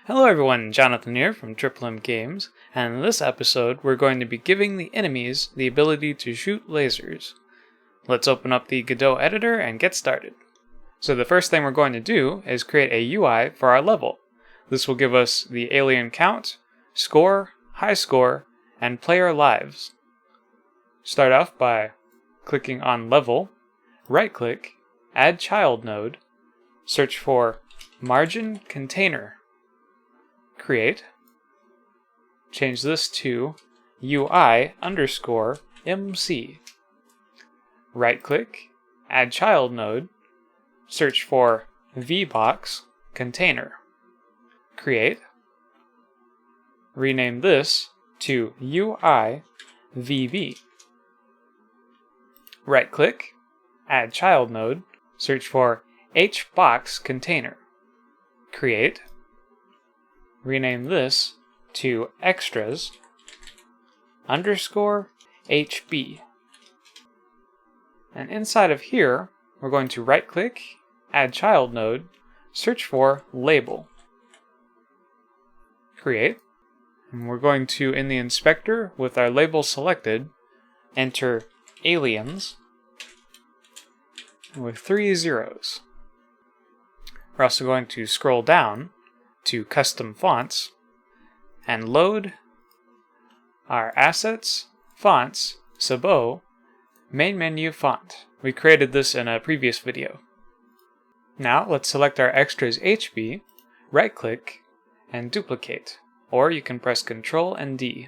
Hello everyone, Jonathan here from M Games, and in this episode we're going to be giving the enemies the ability to shoot lasers. Let's open up the Godot editor and get started. So the first thing we're going to do is create a UI for our level. This will give us the alien count, score, high score, and player lives. Start off by clicking on level, right click, add child node, search for margin container. Create. Change this to UI underscore MC. Right click, add child node, search for VBox container. Create. Rename this to UI VB. Right click, add child node, search for HBox container. Create. Rename this to extras underscore HB. And inside of here, we're going to right click, add child node, search for label. Create. And we're going to, in the inspector, with our label selected, enter aliens with 3 zeros. We're also going to scroll down to custom fonts and load our assets, fonts, Sabot, main menu font. We created this in a previous video. Now let's select our extras HB, right click, and duplicate, or you can press Ctrl and D.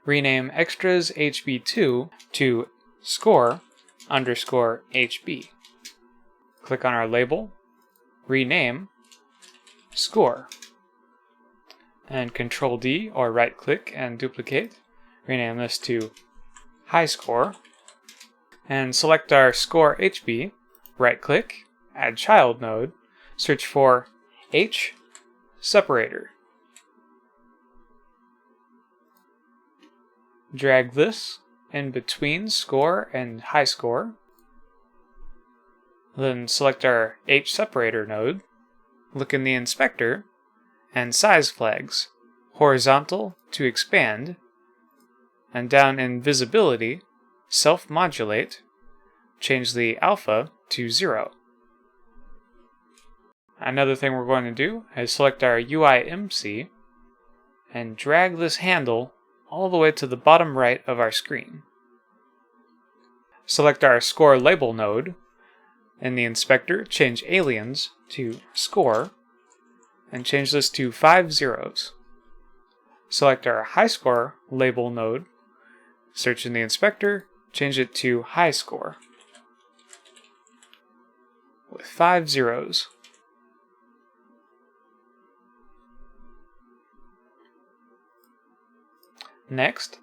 Rename extras HB2 to score underscore HB. Click on our label, rename score, and Ctrl D or right click and duplicate. Rename this to high score, and select our score HB, right click, add child node, search for H separator. Drag this in between score and high score. Then select our H separator node. Look in the inspector, and size flags, horizontal to expand, and down in visibility, self-modulate, change the alpha to 0. Another thing we're going to do is select our UI MC, and drag this handle all the way to the bottom right of our screen. Select our score label node. In the inspector, change aliens to score, and change this to 5 zeros. Select our high score label node, search in the inspector, change it to high score, with 5 zeros. Next,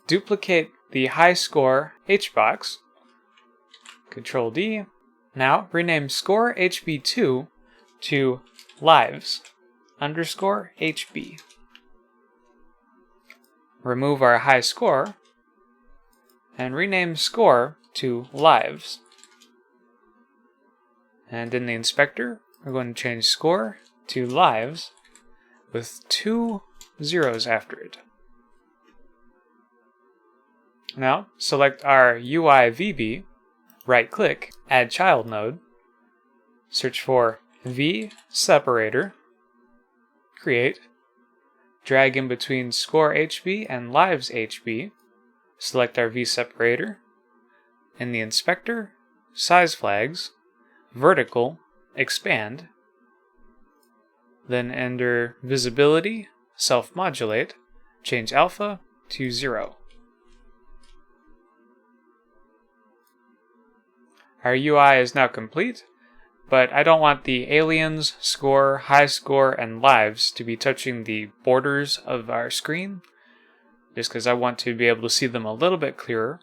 duplicate the high score HBox, Ctrl D. Now rename score HB2 to lives underscore HB. Remove our high score and rename score to lives. And in the inspector, we're going to change score to lives with 2 zeros after it. Now select our UI VB, right click, add child node, search for V separator, create, drag in between score HB and lives HB, select our V separator, in the inspector, size flags, vertical, expand, then enter visibility, self-modulate, change alpha to 0. Our UI is now complete, but I don't want the aliens, score, high score, and lives to be touching the borders of our screen, just because I want to be able to see them a little bit clearer.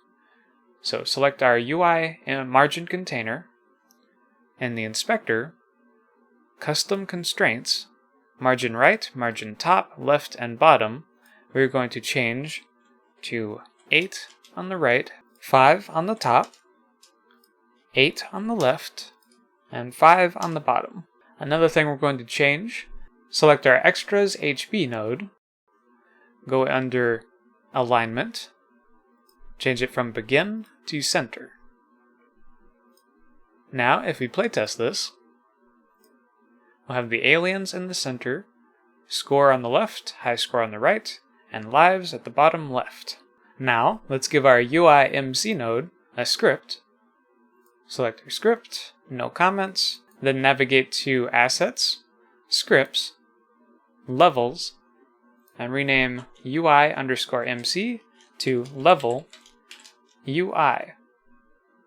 So select our UI and margin container, and the inspector, custom constraints, margin right, margin top, left, and bottom, we're going to change to 8 on the right, 5 on the top, 8 on the left, and 5 on the bottom. Another thing we're going to change, select our extras HB node, go under alignment, change it from begin to center. Now, if we playtest this, we'll have the aliens in the center, score on the left, high score on the right, and lives at the bottom left. Now, let's give our UI MC node a script. Select our script, no comments, then navigate to Assets, Scripts, Levels, and rename UI_MC to Level UI.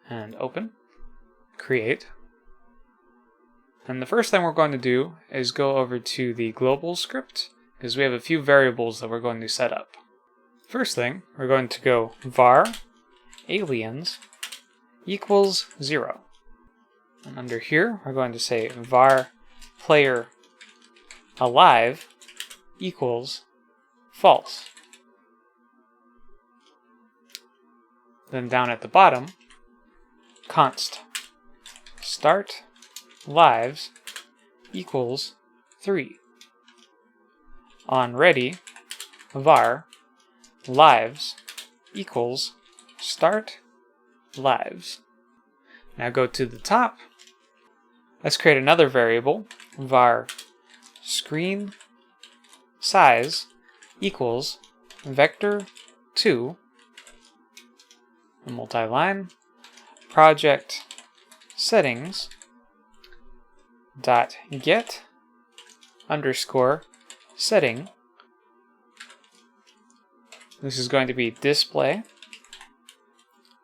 And open, create. And the first thing we're going to do is go over to the global script, because we have a few variables that we're going to set up. First thing, we're going to go var aliens equals 0. And under here, we're going to say var player alive equals false. Then down at the bottom, const start lives equals 3. On ready, var lives equals start lives. Now go to the top. Let's create another variable, var screen size equals vector2, multi-line, project settings dot get underscore setting. This is going to be display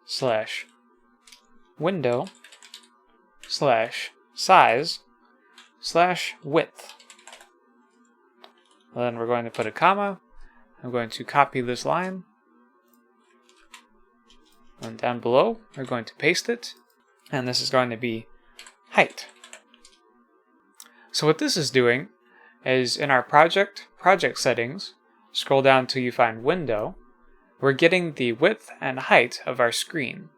slash window slash size slash width. Then we're going to put a comma. I'm going to copy this line. And down below, we're going to paste it. And this is going to be height. So what this is doing is in our project settings, scroll down till you find window, we're getting the width and height of our screen.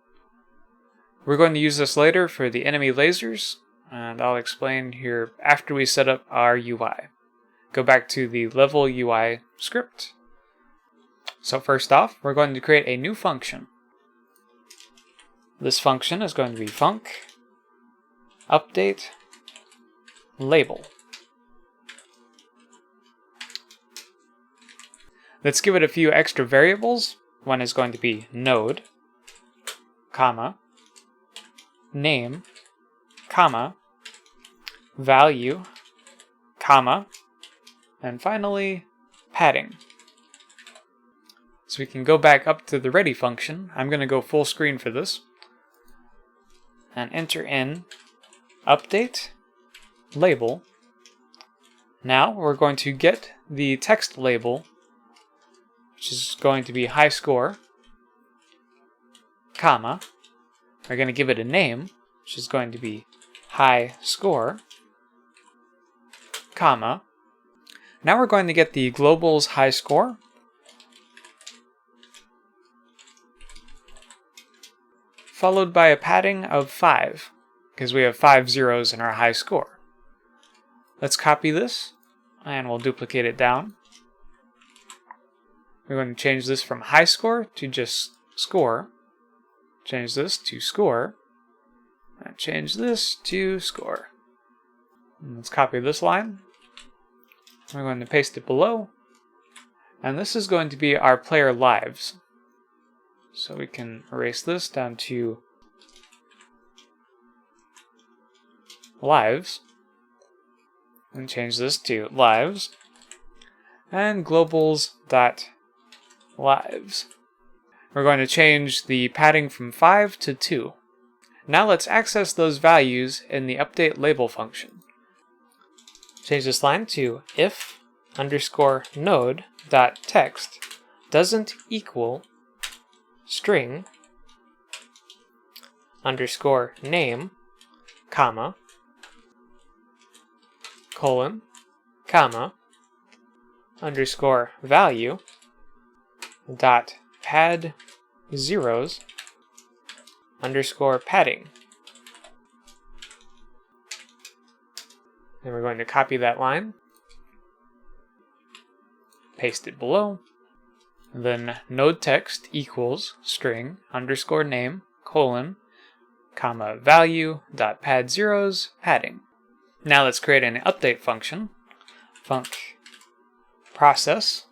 We're going to use this later for the enemy lasers, and I'll explain here after we set up our UI. Go back to the level UI script. So first off, we're going to create a new function. This function is going to be func update label. Let's give it a few extra variables. One is going to be node, comma, name, comma, value, comma, and finally, padding. So we can go back up to the ready function. I'm going to go full screen for this. And enter in update label. Now we're going to get the text label, which is going to be high score, comma. We're going to give it a name, which is going to be high score, comma. Now we're going to get the global's high score, followed by a padding of 5, because we have 5 zeros in our high score. Let's copy this, and we'll duplicate it down. We're going to change this from high score to just score. Change this to score. And change this to score. And let's copy this line. We're going to paste it below. And this is going to be our player lives. So we can erase this down to lives. And change this to lives. And globals.lives. We're going to change the padding from 5 to 2. Now let's access those values in the update label function. Change this line to if underscore node dot text doesn't equal string underscore name comma colon comma underscore value dot pad zeros underscore padding. Then we're going to copy that line, paste it below. And then node text equals string underscore name colon comma value dot pad zeros padding. Now let's create an update function. Func process.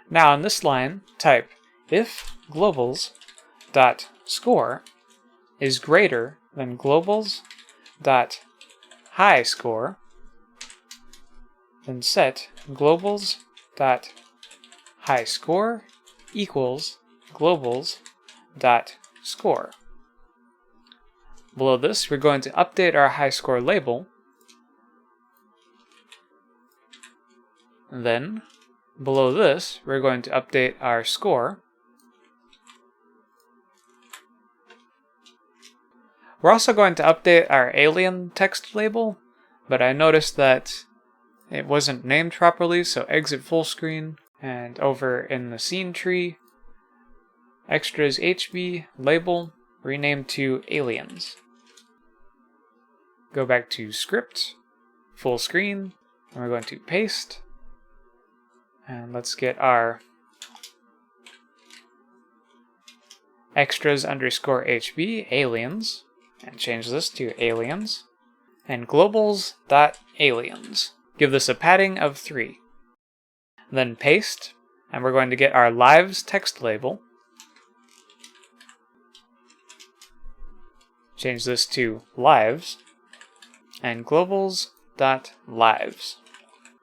Now in this line, type if globals dot score is greater than globals dot high score, then set globals dot high score equals globals dot score. Below this, we're going to update our high score label. And then below this, we're going to update our score. We're also going to update our alien text label, but I noticed that it wasn't named properly, so exit full screen, and over in the scene tree, extras HB label rename to aliens. Go back to script, full screen, and we're going to paste. And let's get our extras underscore HB aliens and change this to aliens and globals dot aliens. Give this a padding of 3. Then paste, and we're going to get our lives text label. Change this to lives and globals dot lives.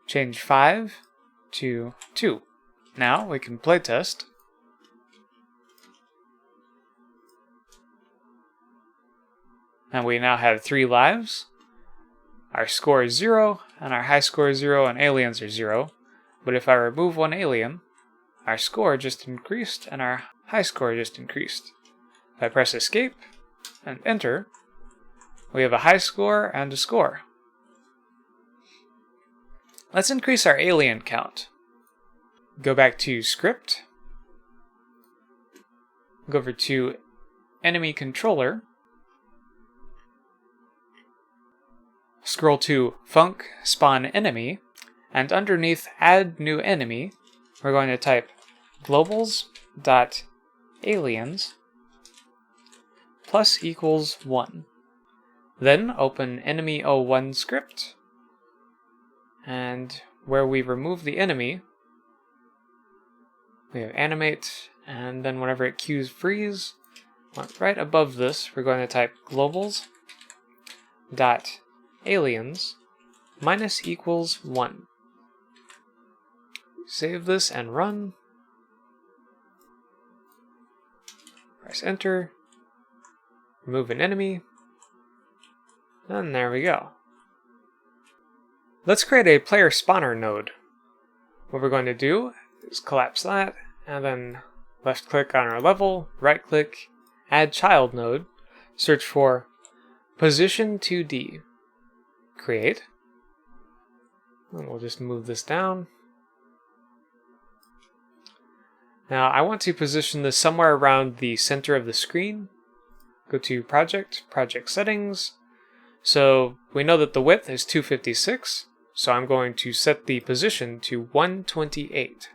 Change 5 to 2. Now we can playtest. And we now have 3 lives. Our score is 0, and our high score is 0, and aliens are 0. But if I remove one alien, our score just increased, and our high score just increased. If I press escape and enter, we have a high score and a score. Let's increase our alien count. Go back to script. Go over to enemy controller. Scroll to func spawn enemy, and underneath add new enemy, we're going to type globals dot aliens plus equals 1. Then open enemy01 script, and where we remove the enemy, we have animate, and then whenever it cues freeze, right above this, we're going to type globals dot aliens minus equals 1. Save this and run. Press enter. Remove an enemy. And there we go. Let's create a player spawner node. What we're going to do is collapse that, and then left click on our level, right click, add child node, search for position 2D. Create. And we'll just move this down. Now I want to position this somewhere around the center of the screen. Go to project, project settings. So we know that the width is 256, so I'm going to set the position to 128.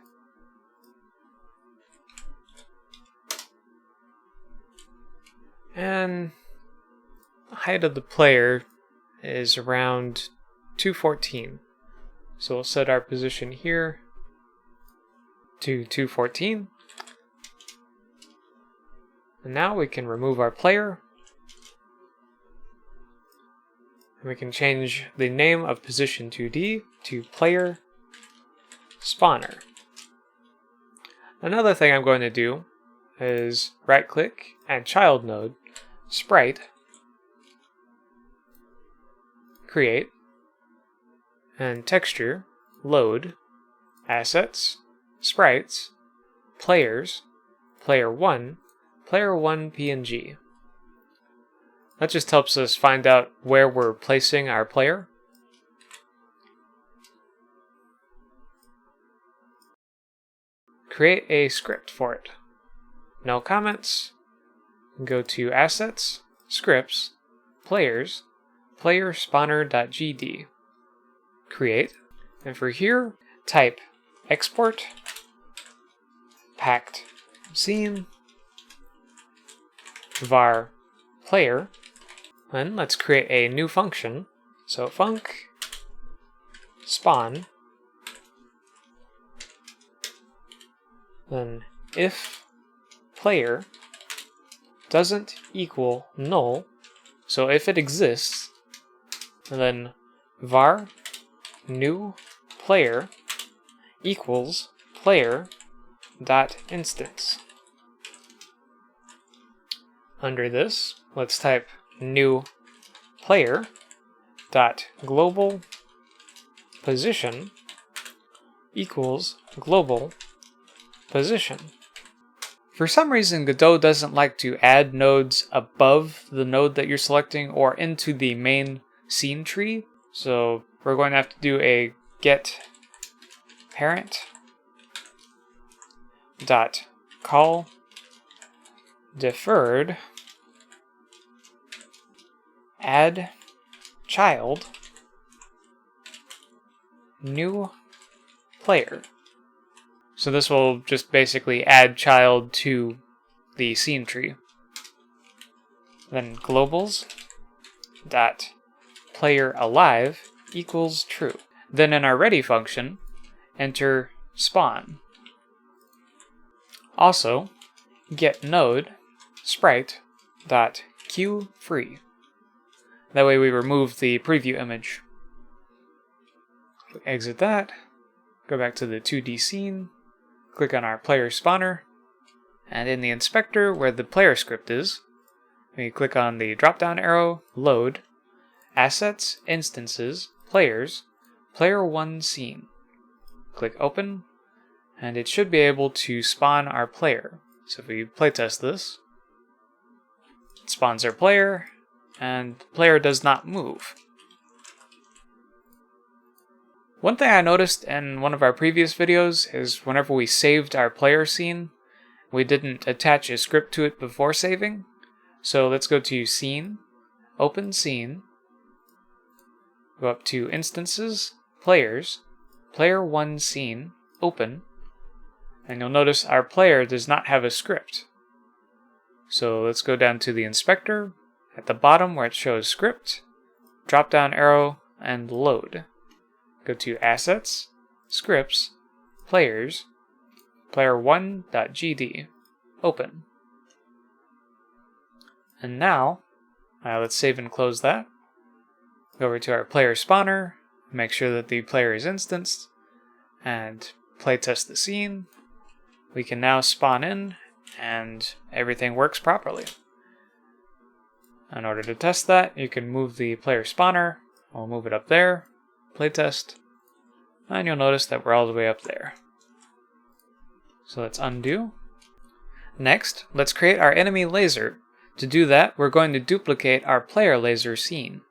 And the height of the player is around 214. So we'll set our position here to 214. And now we can remove our player. And we can change the name of position 2D to player spawner. Another thing I'm going to do is right click, add child node, sprite, create, and texture, load, assets, sprites, players, player 1 PNG. That just helps us find out where we're placing our player. Create a script for it. No comments. Go to assets, scripts, players, player spawner.gd. Create, And for here, type export packed scene var player. Then let's create a new function. So func spawn, then if player doesn't equal null, so if it exists, then var new player equals player dot instance. Under this, let's type new player dot global position equals global position. For some reason, Godot doesn't like to add nodes above the node that you're selecting or into the main scene tree. So we're going to have to do a get parent dot call deferred add child new player. So this will just basically add child to the scene tree. Then globals dot player alive equals true. Then in our ready function, enter spawn. Also, get node sprite dot queue free. That way we remove the preview image. Exit that, go back to the 2D scene, click on our player spawner, and in the inspector where the player script is, we click on the drop-down arrow, load, assets, instances, players, player 1 scene. Click open, and it should be able to spawn our player. So if we playtest this, it spawns our player, and the player does not move. One thing I noticed in one of our previous videos is whenever we saved our player scene, we didn't attach a script to it before saving. So let's go to Scene, Open Scene, go up to Instances, Players, Player 1 Scene, Open, and you'll notice our player does not have a script. So let's go down to the inspector, at the bottom where it shows Script, drop down arrow, and Load. Go to Assets, Scripts, Players, player1.gd, Open. And now, let's save and close that. Go over to our player spawner, make sure that the player is instanced, and playtest the scene. We can now spawn in, and everything works properly. In order to test that, you can move the player spawner. I'll move it up there, playtest, and you'll notice that we're all the way up there. So let's undo. Next, let's create our enemy laser. To do that, we're going to duplicate our player laser scene.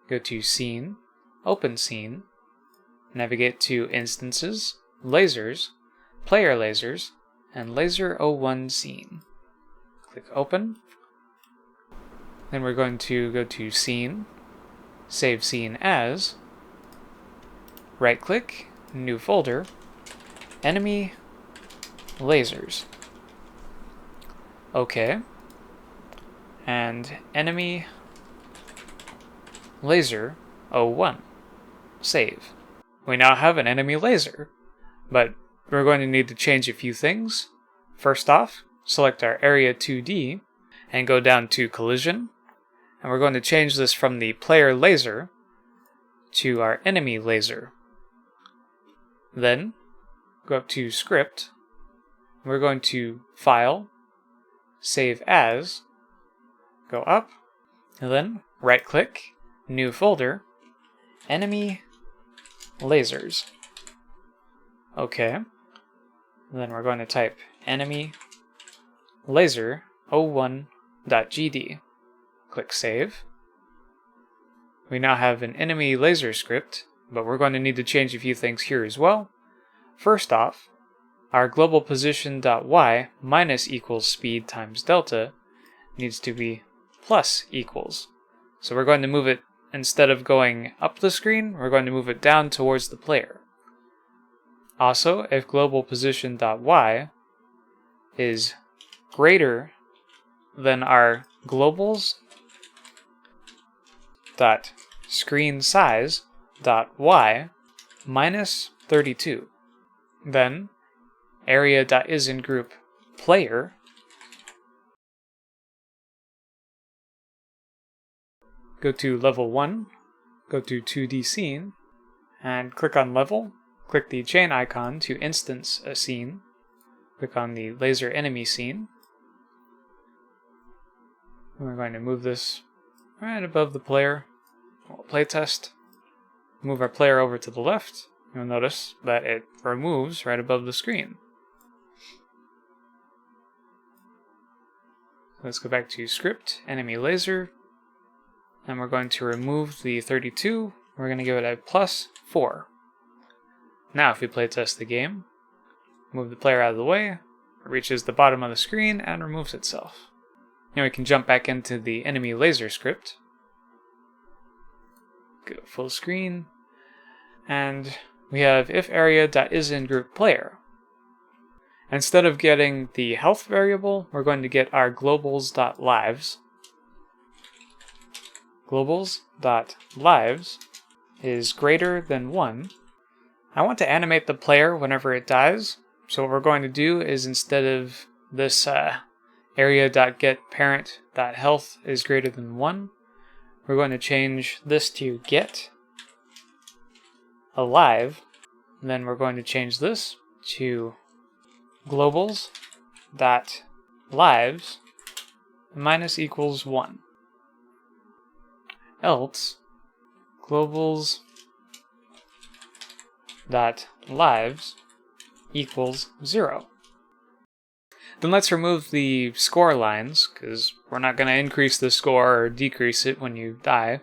Go to Scene, Open Scene, navigate to Instances, Lasers, Player Lasers, and Laser 01 Scene. Click Open. Then we're going to go to Scene, Save Scene As, right-click, New Folder, Enemy Lasers. OK. And Enemy Laser 01. Save. We now have an enemy laser, but we're going to need to change a few things. First off, select our Area 2D and go down to Collision, and we're going to change this from the player laser to our enemy laser. Then, go up to Script, and we're going to File, Save As, go up, and then right-click, New Folder, Enemy Lasers. OK. And then we're going to type enemy laser 01.gd. Click Save. We now have an enemy laser script, but we're going to need to change a few things here as well. First off, our global position.y minus equals speed times delta needs to be plus equals. So we're going to move it instead of going up the screen, we're going to move it down towards the player. Also, if global position.y is greater than our globals.screenSize.y minus 32, then area.isInGroup player go to level 1, go to 2D scene, and click on level, click the chain icon to instance a scene, click on the laser enemy scene. We're going to move this right above the player. We'll playtest. Move our player over to the left. You'll notice that it removes right above the screen. Let's go back to script, enemy laser, and we're going to remove the 32. We're going to give it a +4. Now if we playtest the game, move the player out of the way, it reaches the bottom of the screen and removes itself. Now we can jump back into the enemy laser script, go full screen, and we have if area.isInGroup player. Instead of getting the health variable, we're going to get our globals.lives. Globals.lives is greater than 1. I want to animate the player whenever it dies, so what we're going to do is instead of this area.getParent.health is greater than 1, we're going to change this to get alive, and then we're going to change this to globals.lives minus equals 1. Else globals.lives equals 0. Then let's remove the score lines, because we're not going to increase the score or decrease it when you die.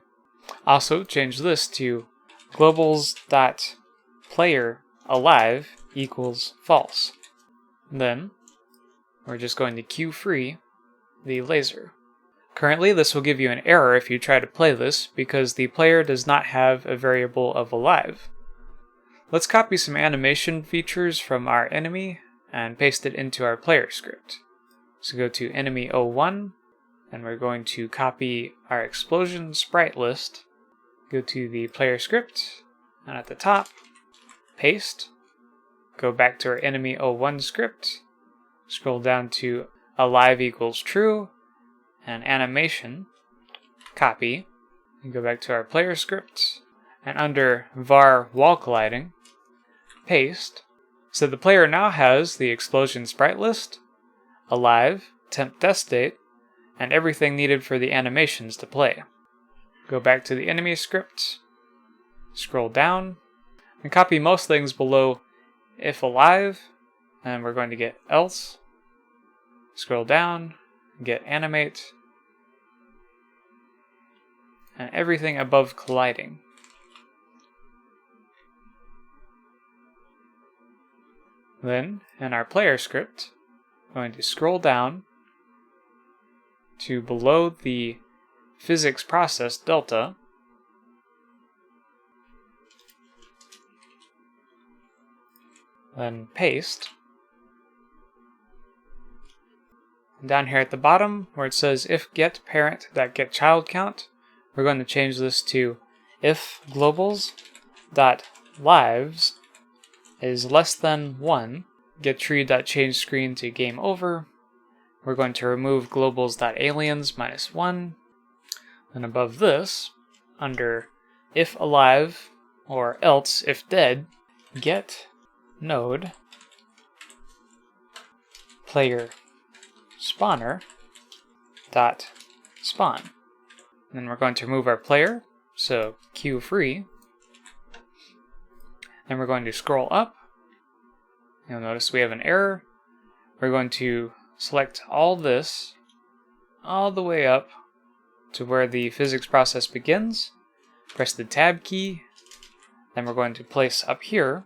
Also, change this to globals.playerAlive equals false. Then, we're just going to queue free the laser. Currently, this will give you an error if you try to play this, because the player does not have a variable of alive. Let's copy some animation features from our enemy and paste it into our player script. So go to enemy 01, and we're going to copy our explosion sprite list. Go to the player script, and at the top, paste. Go back to our enemy 01 script, scroll down to alive equals true, and animation, copy, and go back to our player script, and under var wall colliding, paste. So the player now has the explosion sprite list, alive, temp death state, and everything needed for the animations to play. Go back to the enemy script, scroll down, and copy most things below if alive, and we're going to get else, scroll down, get animate, and everything above colliding. Then, in our player script, I'm going to scroll down to below the physics process delta, then paste. And down here at the bottom, where it says if get parent.getChild count, we're going to change this to if globals.lives is less than 1, get tree.changeScreen to game over. We're going to remove globals.aliens minus 1. And above this, under if alive or else if dead, get node player spawner dot spawn. And then we're going to remove our player, so queue free. Then we're going to scroll up. You'll notice we have an error. We're going to select all this all the way up to where the physics process begins. Press the tab key. Then we're going to place up here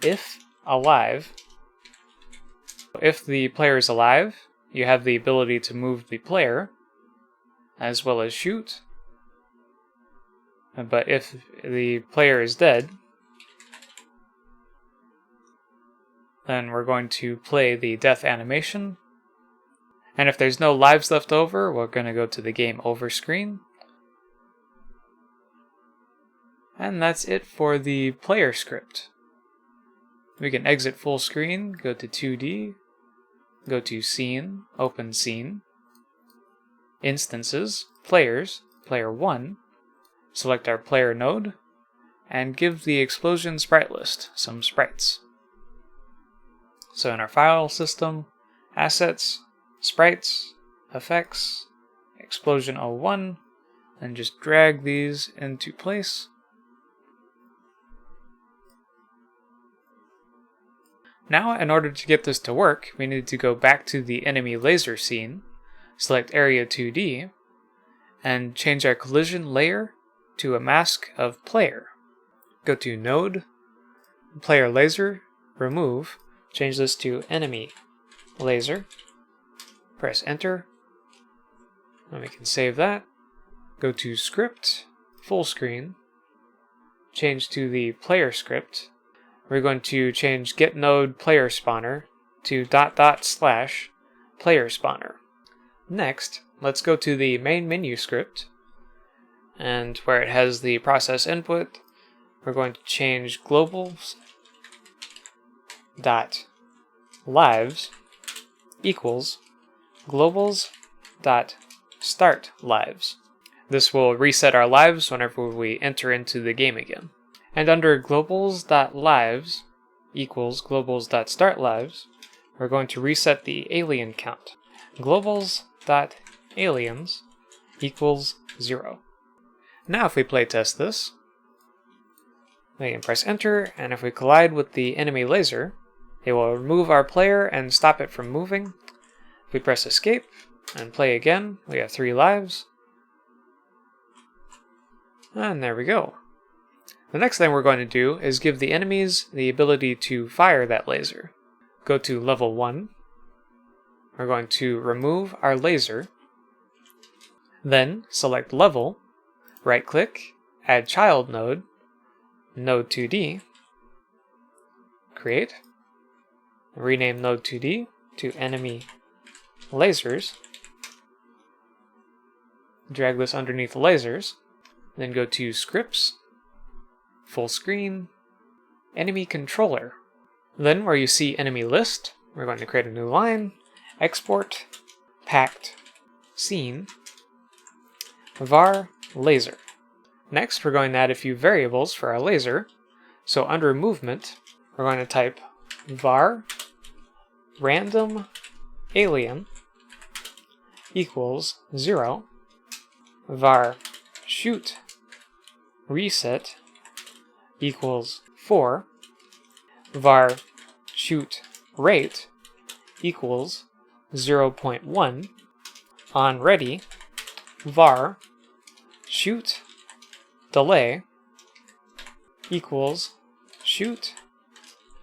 if alive. If the player is alive, you have the ability to move the player as well as shoot. but if the player is dead, then we're going to play the death animation. And if there's no lives left over, we're going to go to the game over screen. And that's it for the player script. We can exit full screen, go to 2D, go to Scene, Open Scene, Instances, Players, Player 1, select our player node, and give the explosion sprite list some sprites. So in our file system, Assets, Sprites, Effects, Explosion 01, and just drag these into place. Now, in order to get this to work, we need to go back to the enemy laser scene, select Area 2D, and change our collision layer to a mask of player. Go to Node, Player Laser, Remove, change this to Enemy Laser, press Enter, and we can save that. Go to Script, Full Screen, change to the Player script. We're going to change getNode player spawner to .. player spawner. Next, let's go to the main menu script, and where it has the process input, we're going to change globals dot lives equals globals dot start lives. This will reset our lives whenever we enter into the game again. And under globals.lives equals globals.startLives, we're going to reset the alien count. Globals.aliens equals 0. Now if we playtest this, we can press enter, and if we collide with the enemy laser, it will remove our player and stop it from moving. If we press escape and play again, we have 3 lives. And there we go. The next thing we're going to do is give the enemies the ability to fire that laser. Go to level 1. We're going to remove our laser. Then select level, right click, add child node, node 2D, create, rename node 2D to enemy lasers, drag this underneath the lasers, then go to scripts, full screen, enemy controller. Then where you see enemy list, we're going to create a new line, export, packed, scene, var laser. Next, we're going to add a few variables for our laser. So under movement, we're going to type var random alien equals 0, var shoot reset equals 4, var shoot rate equals 0.1, on ready, var shoot delay equals shoot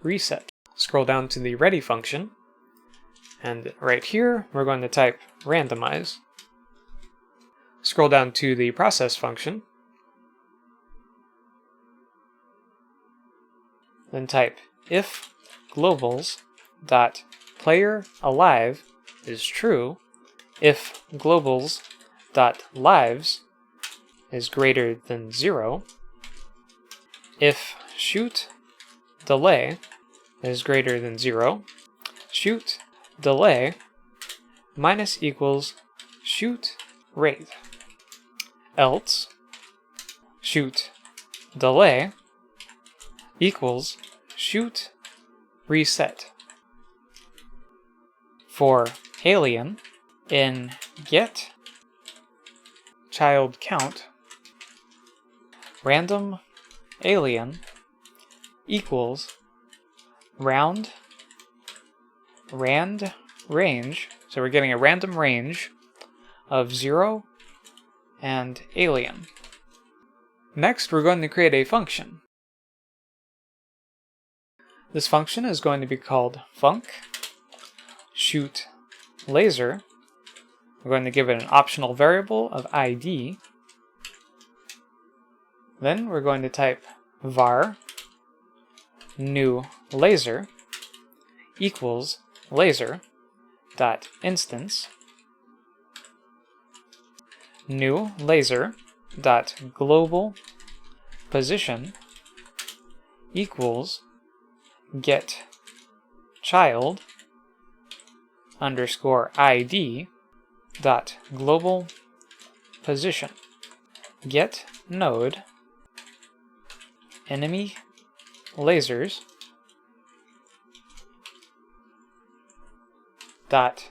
reset. Scroll down to the ready function, and right here we're going to type randomize. Scroll down to the process function, then type if globals dot player alive is true, if globals dot lives is greater than 0, if shoot delay is greater than 0, shoot delay minus equals shoot rate, else shoot delay equals shoot reset. For alien, in get child count, random alien equals rand range, so we're getting a random range of 0 and alien. Next, we're going to create a function. This function is going to be called func shoot laser. We're going to give it an optional variable of ID. Then we're going to type var new laser equals laser dot instance new laser dot global position equals get child underscore ID dot global position get node enemy lasers dot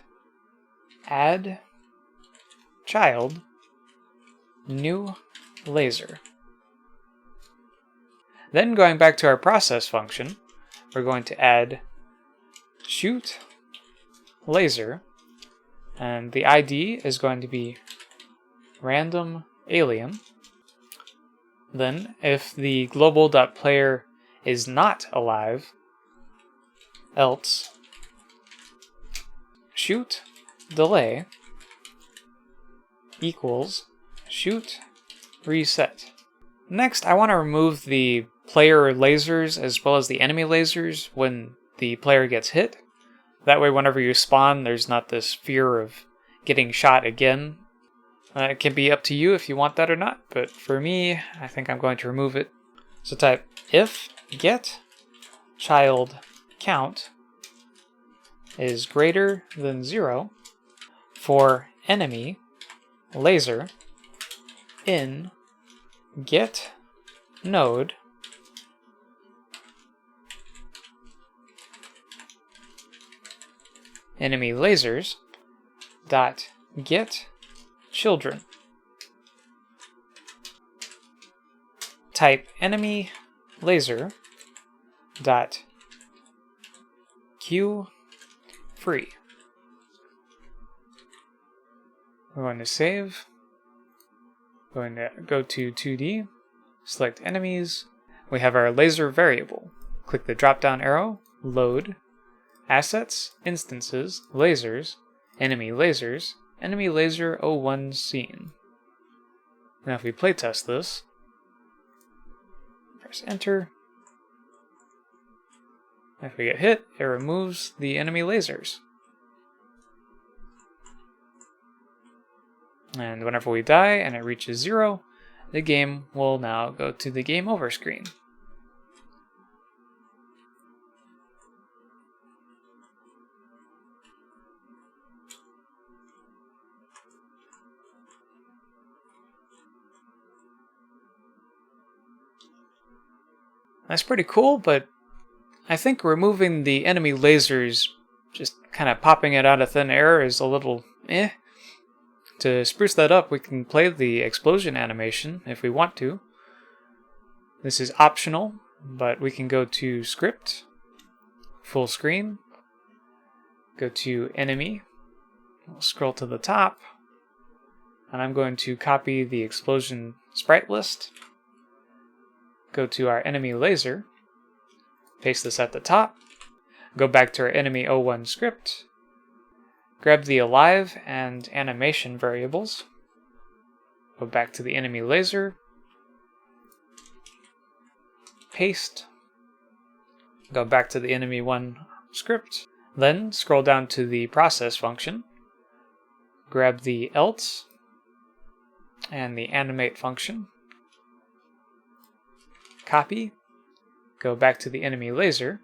add child new laser. Then going back to our process function, we're going to add shoot laser, and the ID is going to be random alien. Then if the global.player is not alive, else shoot delay equals shoot reset. Next, I want to remove the player lasers as well as the enemy lasers when the player gets hit. That way, whenever you spawn, there's not this fear of getting shot again. It can be up to you if you want that or not, but for me, I think I'm going to remove it. So type if get child count is greater than 0 for enemy laser in get node enemy lasers dot get children. Type enemy laser dot queue free. We're going to save. We're going to go to 2D, select enemies. We have our laser variable. Click the drop down arrow, load, assets, instances, lasers, enemy laser 01 scene. Now if we playtest this, press enter. If we get hit, it removes the enemy lasers. And whenever we die and it reaches 0, the game will now go to the game over screen. That's pretty cool, but I think removing the enemy lasers, just kind of popping it out of thin air, is a little eh. To spruce that up, we can play the explosion animation if we want to. This is optional, but we can go to Script, Full Screen, go to Enemy, we'll scroll to the top, and I'm going to copy the explosion sprite list, go to our enemy laser, paste this at the top, go back to our enemy 01 script, grab the alive and animation variables, go back to the enemy laser, paste, go back to the enemy 1 script, then scroll down to the process function, grab the else and the animate function, copy, go back to the enemy laser,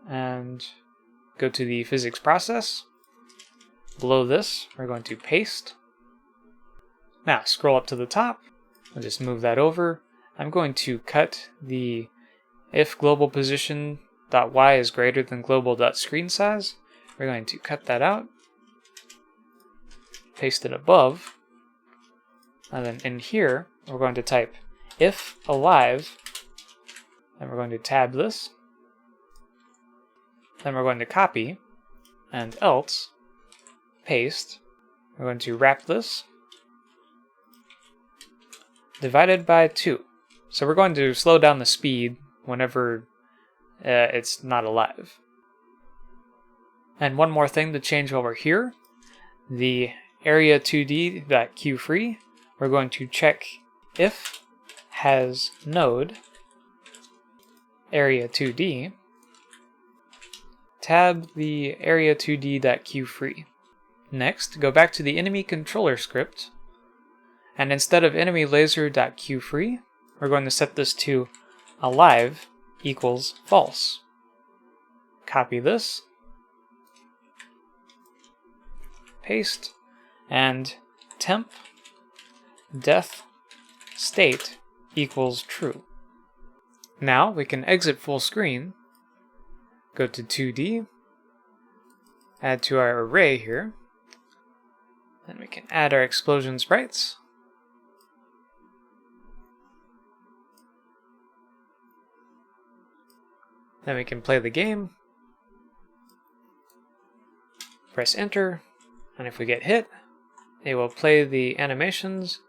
and go to the physics process. Below this, we're going to paste. Now, scroll up to the top. I'll just move that over. I'm going to cut the if global position .y is greater than global.screen size. We're going to cut that out. Paste it above. And then in here, we're going to type if alive. And we're going to tab this. Then we're going to copy, and else, paste. We're going to wrap this, divided by 2. So we're going to slow down the speed whenever it's not alive. And one more thing to change over here, the area2d.queueFree, we're going to check if has node area2d, tab the area2d.queue_free. Next, go back to the enemy controller script, and instead of enemy laser.queueFree, we're going to set this to alive equals false. Copy this, paste, and temp death state equals true. Now we can exit full screen, go to 2D, add to our array here, then we can add our explosion sprites. Then we can play the game, press enter, and if we get hit, it will play the animations.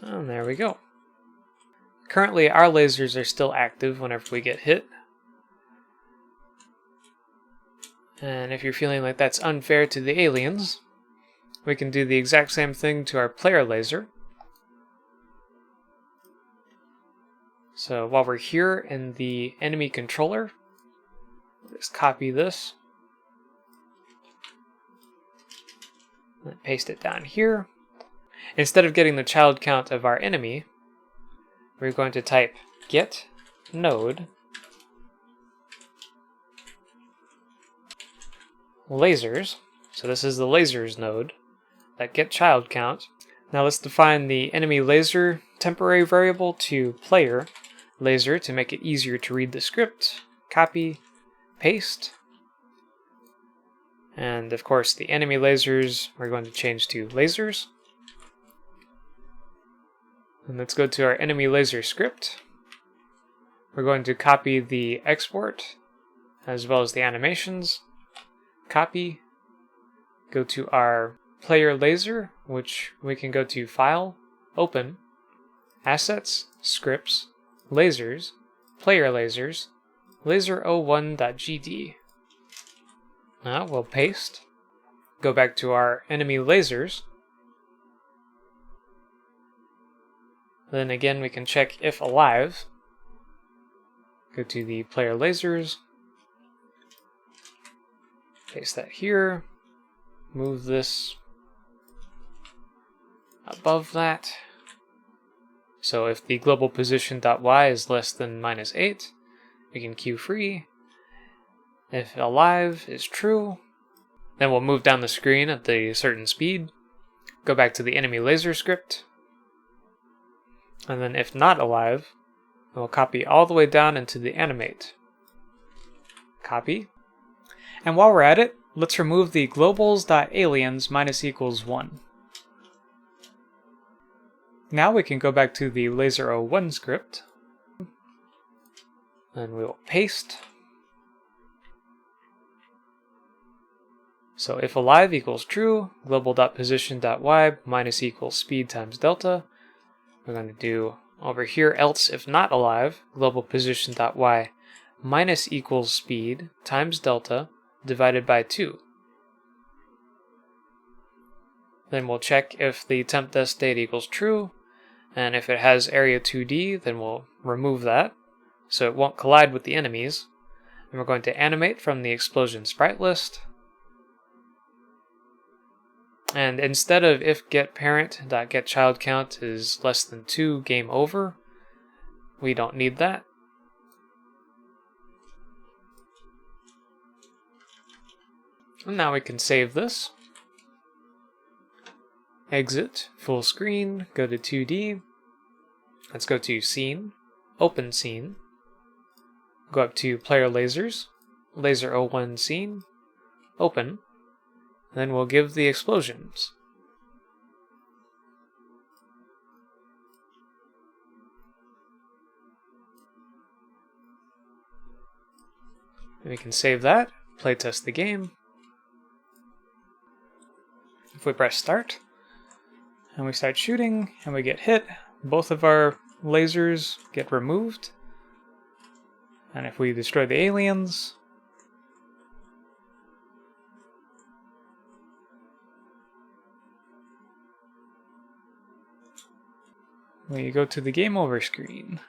And there we go. Currently our lasers are still active whenever we get hit. And if you're feeling like that's unfair to the aliens, we can do the exact same thing to our player laser. So while we're here in the enemy controller, just copy this, and paste it down here. Instead of getting the child count of our enemy, we're going to type get node lasers. So this is the lasers node that get child count. Now let's define the enemy laser temporary variable to player laser to make it easier to read the script. Copy, paste, and of course the enemy lasers we're going to change to lasers. And let's go to our enemy laser script. We're going to copy the export as well as the animations. Copy, go to our player laser, which we can go to File, Open, Assets, Scripts, Lasers, Player Lasers, laser01.gd. Now we'll paste, go back to our enemy lasers. Then again we can check if alive. Go to the player lasers, paste that here, move this above that. So if the global position.y is less than -8, we can queue free. If alive is true, then we'll move down the screen at a certain speed, go back to the enemy laser script, and then if not alive, we'll copy all the way down into the animate. Copy. And while we're at it, let's remove the globals.aliens -1. Now we can go back to the laser01 script, and we'll paste. So if alive equals true, global.position.y minus equals speed times delta. We're going to do over here else if not alive, global position.y minus equals speed times delta divided by 2. Then we'll check if the temp death state equals true, and if it has area 2D, then we'll remove that so it won't collide with the enemies. And we're going to animate from the explosion sprite list. And instead of if get parent.get child count is less than 2, game over, we don't need that. And now we can save this. Exit, full screen, go to 2D. Let's go to Scene, Open Scene. Go up to Player Lasers, Laser01 Scene, Open. Then we'll give the explosions. And we can save that, playtest the game. If we press start, and we start shooting, and we get hit, both of our lasers get removed. And if we destroy the aliens, we go to the game over screen.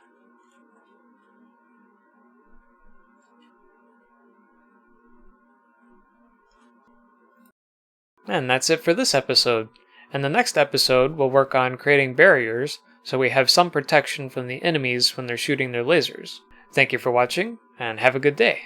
And that's it for this episode. In the next episode, we'll work on creating barriers so we have some protection from the enemies when they're shooting their lasers. Thank you for watching, and have a good day.